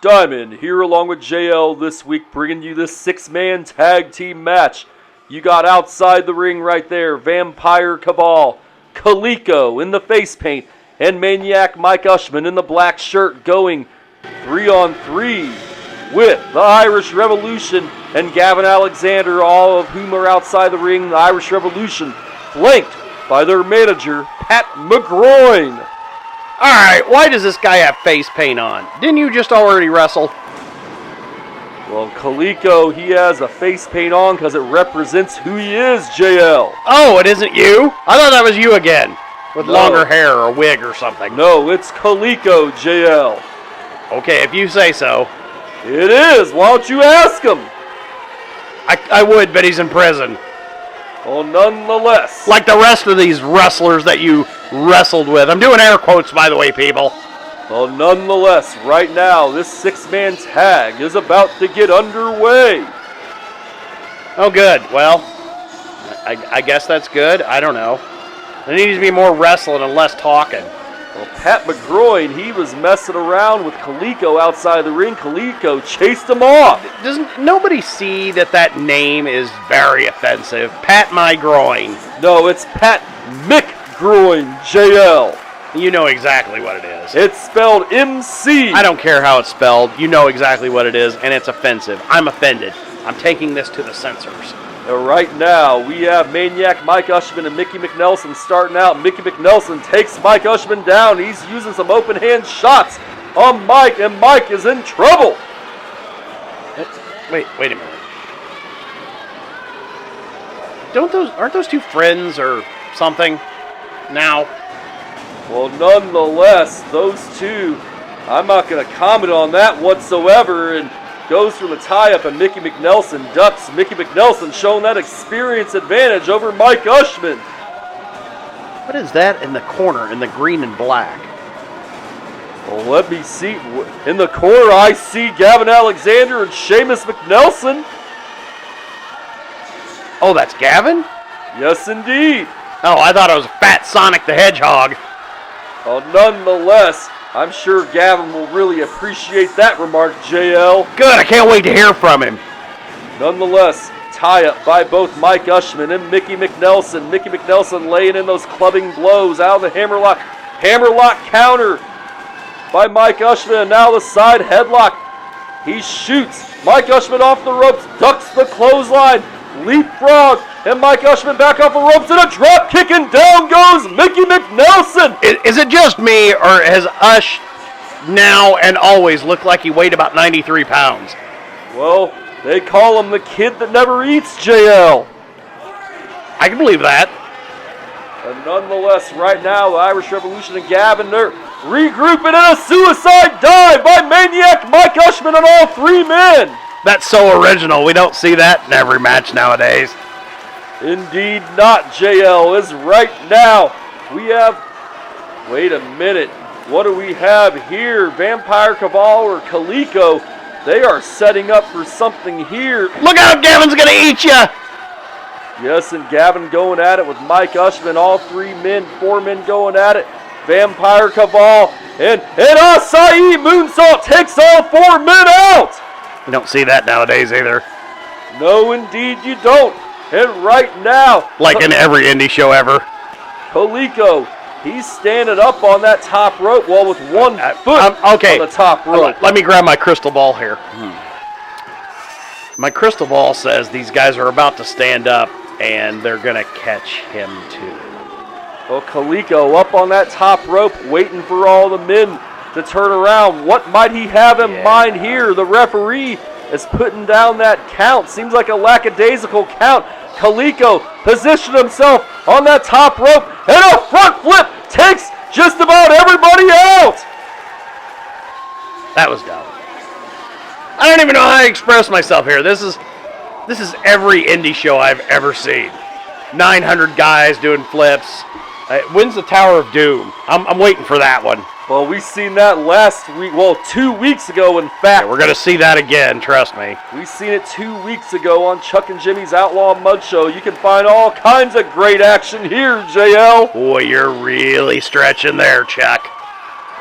Diamond here along with JL this week, bringing you this 6-man tag team match. You got outside the ring right there, Vampire Cabal, Calico in the face paint, and Maniac Mike Ushman in the black shirt going 3-on-3 with the Irish Revolution and Gavin Alexander, all of whom are outside the ring. The Irish Revolution flanked by their manager, Pat McGroyd. Alright, why does this guy have face paint on? Didn't you just already wrestle? Well, Calico, he has a face paint on because it represents who he is, JL. Oh, it isn't you? I thought that was you again. With longer hair or a wig or something. No, it's Calico, JL. Okay, if you say so. It is. Why don't you ask him? I would, but he's in prison. Well, nonetheless. Like the rest of these wrestlers that you wrestled with. I'm doing air quotes, by the way, people. Well, nonetheless, right now, this 6-man tag is about to get underway. Oh, good. Well, I guess that's good. I don't know. There needs to be more wrestling and less talking. Well, Pat McGroyd, he was messing around with Calico outside the ring. Calico chased him off. Doesn't nobody see that name is very offensive? Pat my groin. No, it's Pat McGroyd, JL. You know exactly what it is. It's spelled MC. I don't care how it's spelled. You know exactly what it is, and it's offensive. I'm offended. I'm taking this to the censors. Right now, we have Maniac Mike Ushman and Mickey Mcnelson starting out. Mickey Mcnelson takes Mike Ushman down. He's using some open hand shots on Mike, and Mike is in trouble. Wait a minute. Aren't those two friends or something now? Well, nonetheless, those two, I'm not going to comment on that whatsoever, and goes for the tie-up, and Mickey Mcnelson ducks. Mickey Mcnelson showing that experience advantage over Mike Ushman. What is that in the corner in the green and black? Well, let me see. In the corner, I see Gavin Alexander and Seamus Mcnelson. Oh, that's Gavin? Yes, indeed. Oh, I thought it was Fat Sonic the Hedgehog. Well, nonetheless, I'm sure Gavin will really appreciate that remark, JL. Good, I can't wait to hear from him. Nonetheless, tie-up by both Mike Ushman and Mickey Mcnelson. Mickey Mcnelson laying in those clubbing blows out of the hammerlock. Hammerlock counter by Mike Ushman, and now the side headlock. He shoots Mike Ushman off the ropes, ducks the clothesline, leapfrog, and Mike Ushman back off the ropes, and a drop kick, and down goes Mickey Mcnelson. Is it just me, or has Ush now and always looked like he weighed about 93 pounds? Well, they call him the kid that never eats, JL. I can believe that. And nonetheless, right now, the Irish Revolution and Gavin, they're regrouping in a suicide dive by Maniac Mike Ushman and all 3 men. That's so original. We don't see that in every match nowadays. Indeed not, JL. Is right now. We have... Wait a minute. What do we have here? Vampire Cabal or Calico? They are setting up for something here. Look out, Gavin's going to eat you. Yes, and Gavin going at it with Mike Ushman. All 4 men going at it. Vampire Cabal and Acai Moonsault takes all 4 men out. You don't see that nowadays either. No, indeed you don't. And right now... Like in every indie show ever. Calico, he's standing up on that top rope, well, with 1 foot on the top rope. Let me grab my crystal ball here. My crystal ball says these guys are about to stand up, and they're going to catch him too. Well, Calico up on that top rope, waiting for all the men to turn around. What might he have in mind here? The referee is putting down that count. Seems like a lackadaisical count. Calico positioned himself on that top rope, and a front flip takes just about everybody out. That was dumb. I don't even know how to express myself here. This is every indie show I've ever seen. 900 guys doing flips. When's the Tower of Doom? I'm waiting for that one. Well, we seen that last week. Well, 2 weeks ago, in fact. Yeah, we're going to see that again, trust me. We seen it 2 weeks ago on Chuck and Jimmy's Outlaw Mudshow. You can find all kinds of great action here, JL. Boy, you're really stretching there, Chuck.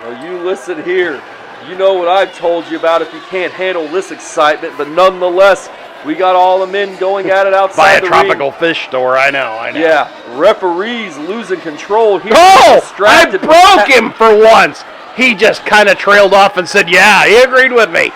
Well, you listen here. You know what I've told you about if you can't handle this excitement, but nonetheless, we got all the men going at it outside the ring. By a tropical fish store, I know. Yeah, referees losing control here. Oh, I broke him for once. He just kind of trailed off and said, yeah, he agreed with me.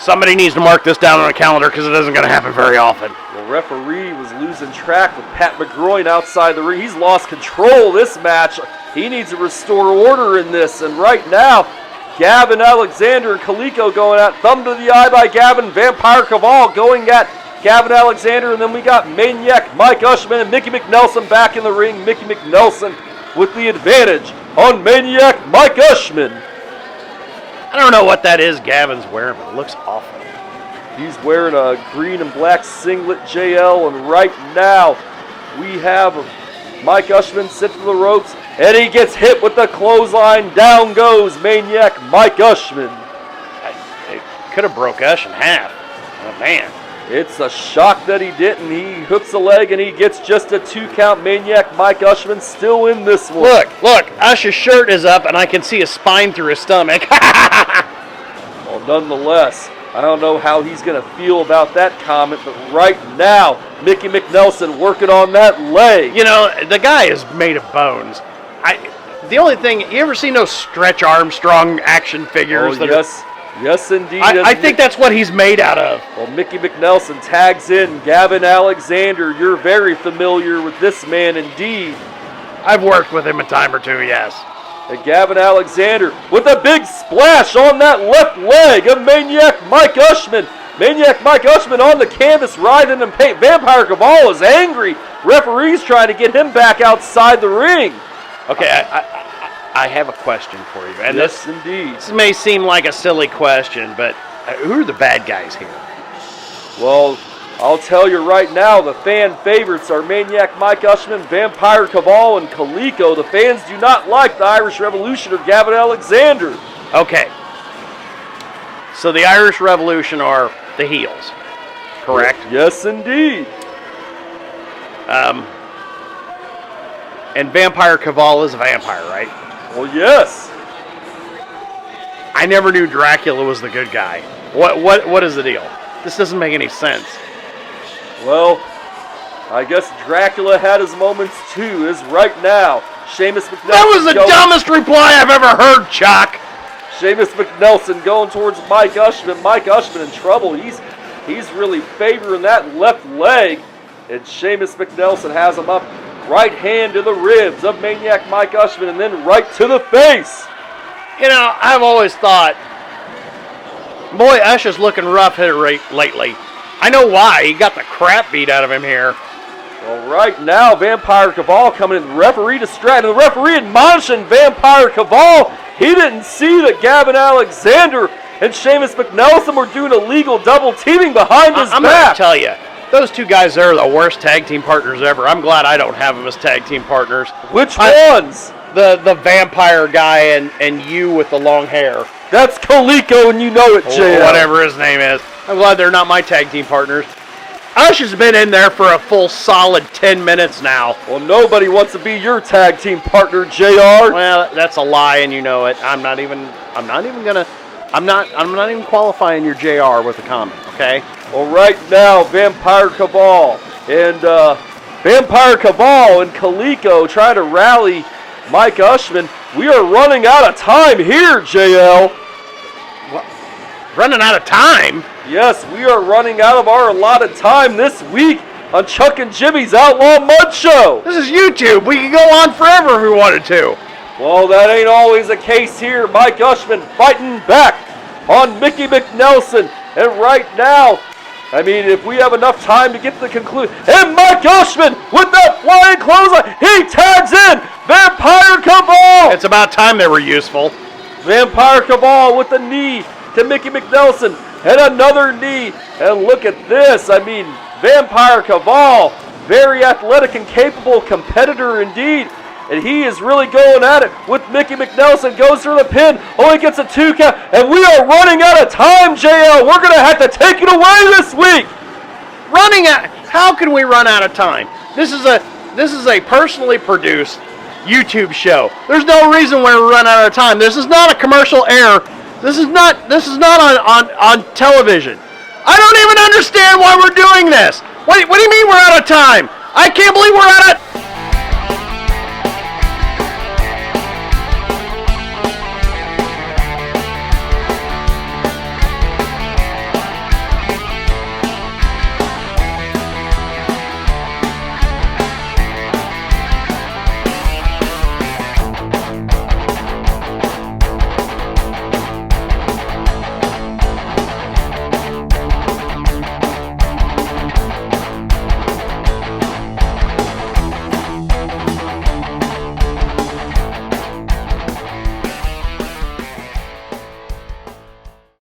Somebody needs to mark this down on a calendar because it isn't going to happen very often. The referee was losing track with Pat McGroyd outside the ring. He's lost control of this match. He needs to restore order in this, and right now, Gavin, Alexander, and Calico going at thumb to the eye by Gavin. Vampire Caval going at Gavin Alexander. And then we got Maniac, Mike Ushman, and Mickey Mcnelson back in the ring. Mickey Mcnelson with the advantage on Maniac Mike Ushman. I don't know what that is Gavin's wearing, but it looks awful. He's wearing a green and black singlet, JL. And right now we have Mike Ushman sit to the ropes. And he gets hit with the clothesline. Down goes Maniac Mike Ushman. It could have broke Ush in half. Oh, man. It's a shock that he didn't. He hooks a leg and he gets just a 2 count. Maniac Mike Ushman still in this one. Look. Ush's shirt is up and I can see his spine through his stomach. Well, nonetheless, I don't know how he's going to feel about that comment, but right now, Mickey Mcnelson working on that leg. You know, the guy is made of bones. The only thing, you ever seen those Stretch Armstrong action figures? Oh, yes, indeed. I think that's what he's made out of. Well, Mickey Mcnelson tags in Gavin Alexander. You're very familiar with this man indeed. I've worked with him a time or two, yes. And Gavin Alexander with a big splash on that left leg of Maniac Mike Ushman. Maniac Mike Ushman on the canvas, writhing in pain. Vampire Caval is angry. Referee's trying to get him back outside the ring. Okay, I have a question for you. And yes, indeed. This may seem like a silly question, but who are the bad guys here? Well, I'll tell you right now, the fan favorites are Maniac Mike Ushman, Vampire Caval, and Calico. The fans do not like the Irish Revolution or Gavin Alexander. Okay. So the Irish Revolution are the heels, correct? Yes, indeed. And Vampire Caval is a vampire, right? Well, yes. I never knew Dracula was the good guy. What is the deal? This doesn't make any sense. Well, I guess Dracula had his moments too, is right now. Seamus Mcnelson. That was the dumbest reply I've ever heard, Chuck. Seamus Mcnelson going towards Mike Ushman. Mike Ushman in trouble. He's really favoring that left leg. And Seamus Mcnelson has him up. Right hand to the ribs of Maniac Mike Ushman and then right to the face. You know, I've always thought, boy, Ush is looking rough here lately. I know why. He got the crap beat out of him here. Well, right now, Vampire Caval coming in. The referee distracted. The referee admonishing Vampire Caval. He didn't see that Gavin Alexander and Seamus Mcnelson were doing illegal double teaming behind his back. I'm going to tell you, those two guys there are the worst tag team partners ever. I'm glad I don't have them as tag team partners. Which ones? The vampire guy and you with the long hair. That's Calico, and you know it, Jay. Whatever his name is. I'm glad they're not my tag team partners. Ush has been in there for a full solid 10 minutes now. Well, nobody wants to be your tag team partner, JR. Well, that's a lie, and you know it. I'm not even qualifying your JR with a comment, okay? Well, right now, Vampire Caval and Calico trying to rally Mike Ushman. We are running out of time here, JL. What? Running out of time? Yes, we are running out of our allotted time this week on Chuck and Jimmy's Outlaw Mudshow. This is YouTube. We can go on forever if we wanted to. Well, that ain't always the case here. Mike Ushman fighting back on Mickey Mcnelson. And right now, I mean, if we have enough time to get to the conclusion. And Mike Gushman with that flying clothesline. He tags in Vampire Caval. It's about time they were useful. Vampire Caval with the knee to Mickey Mcnelson. And another knee. And look at this. I mean, Vampire Caval, very athletic and capable competitor indeed. And he is really going at it with Mickey Mcnelson. Goes through the pin. Only gets a 2 count. And we are running out of time, JL. We're going to have to take it away this week. How can we run out of time? This is a personally produced YouTube show. There's no reason we're running out of time. This is not a commercial air This is not on television. I don't even understand why we're doing this. What do you mean we're out of time? I can't believe we're out of